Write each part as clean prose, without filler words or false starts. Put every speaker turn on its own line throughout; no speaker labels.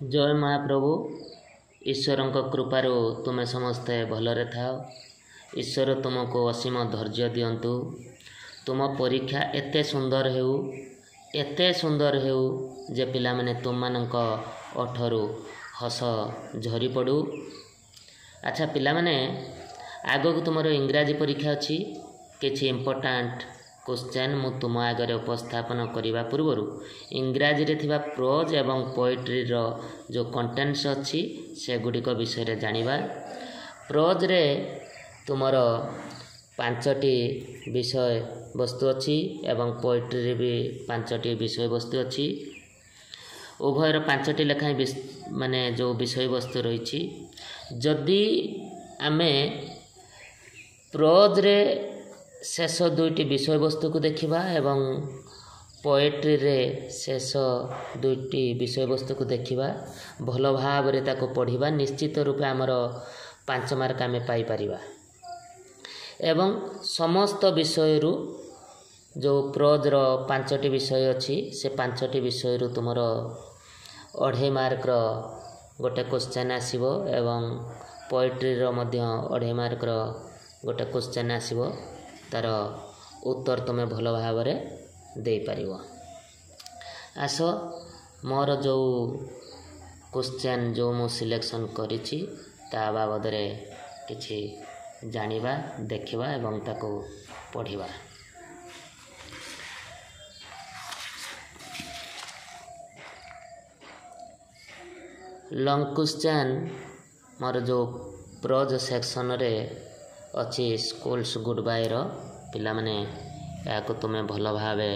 जय महाप्रभु ईश्वर कृपार तुम्हें समस्ते भलरे था। ईश्वर तुमको असीम धैर्य दिंतु। तुम परीक्षा एते सुंदर हो जे पिला माने तुम मानक ओठरू हस झरी पड़ू। अच्छा पिला माने आग को तुम इंग्राजी परीक्षा अच्छी किसी इम्पोर्टाट क्वेश्चन मु तुम आगे उपस्थापन करने पूर्वर इंग्राजी रे थिबा प्रोज एवं पोएट्री रो जो कंटेंट्स अच्छी से गुड़िक विषय जानिबा। प्रोज रे तुमर 5टी विषय वस्तु अच्छी एवं पोएट्री रे भी 5टी विषय वस्तु अच्छी। उभयर 5टी लेखाएं माने जो विषय वस्तु रही। जदि आमे प्रोज रे शेष 2टी विषय वस्तु को देखिबा एवं पोएट्री रे शेष 2टी विषय वस्तु को देखिबा भल भाव रे ताको पढ़िबा निश्चित रूपे आमर 5 मार्क आमे पाई परिबा। एवं समस्त विषय रु जो प्रोज रो 5टी विषय अच्छी से 5टी विषय रु तुमर 2.5 मार्क रो गोटे क्वेश्चन आसीबो एवं पोएट्री रो मध्य 2.5 मार्क रो गोटे क्वेश्चन आसीबो। तार उत्तर तुम्हें भल भाव दे पारिबो। आस मोर जो क्वेश्चन जो मु सिलेक्शन करिछि ता बाबद रे किछि जानिबा देखिबा एवं ताको पढ़िबा। लॉन्ग क्वेश्चन मोर जो प्रोज सेक्शन रे अच्छी स्कूल्स गुड बाय रो पिला माने या को तुम्हें भल भावे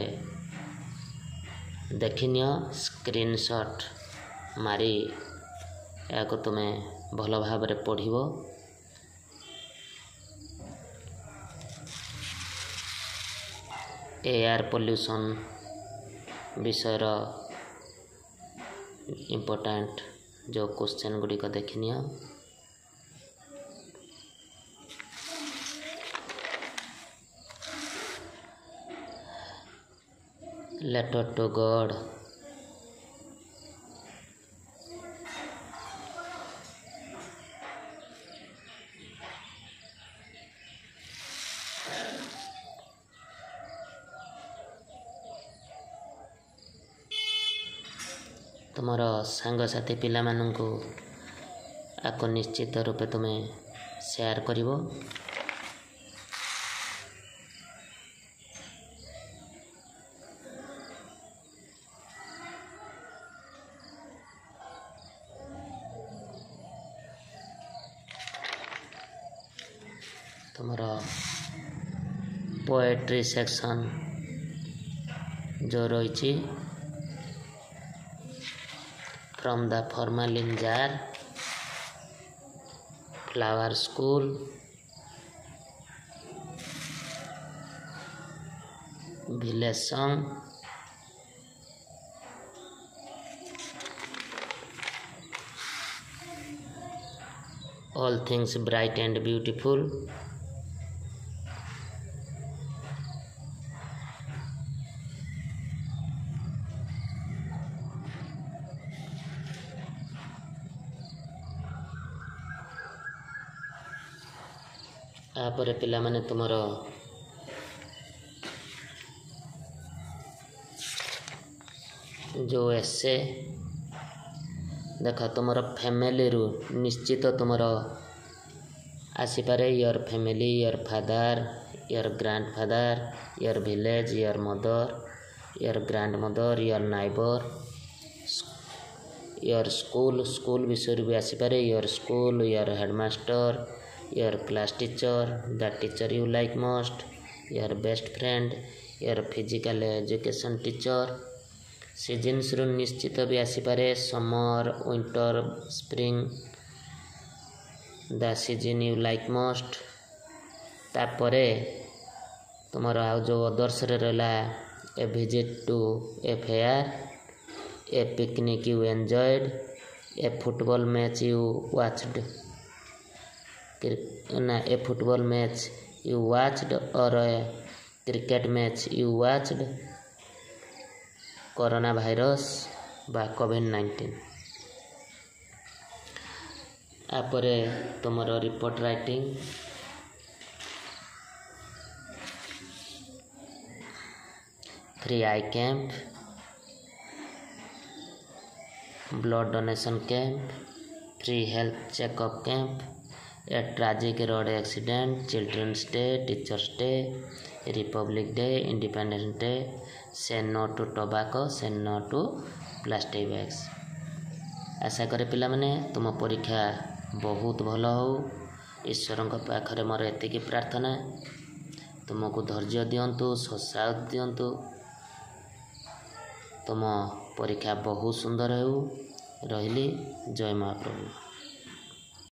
देखिनियो स्क्रीनशॉट मारी या को तुम्हें भल भाव रे पढ़िबो। एयर पोल्यूशन विषय रो इम्पोर्टेंट जो क्वेश्चन गुड़ी को देखिनियो। लेटर टू गॉड तुमर सांगसाथी पिला मानंकु आको निश्चित रूपे तुम्हें शेयर करिवो। तुमर पोएट्री सेक्शन जो रही from the formalin jar, flower school, village song, all things bright and beautiful, तापर पिला माने तुमर जो एसे देख तुमर फैमिली रु निश्चित तुमर आसीपारे your family, your father, your grandfather, your village, your mother, your grandmother, your neighbour, your school विषय भी आसीपारे your school, your headmaster, your class teacher, the teacher you like most, your best friend, your physical education teacher। Seasons रु निश्चित भी आसीपारे summer, winter, spring, the season you like most. तापरे तुमर आ जो अदर्स रे रहला a visit to a fair, a picnic you enjoyed, a football match you watched a football match you watched और a cricket match you watched, corona virus बा कोविड-19। आपर तुम report writing free eye camp blood donation camp free health checkup camp a tragic road accident children's day teachers day republic day independence day से no to tobacco से no to plastic bags. आशा करे पिला माने तुम परीक्षा बहुत भल हो। ईश्वर पाखरे मोर एतिकी प्रार्थना तुमको धैर्य दिंतु उत्साह दिंतु तुम परीक्षा बहुत सुंदर हो। रही जय महाप्रभु।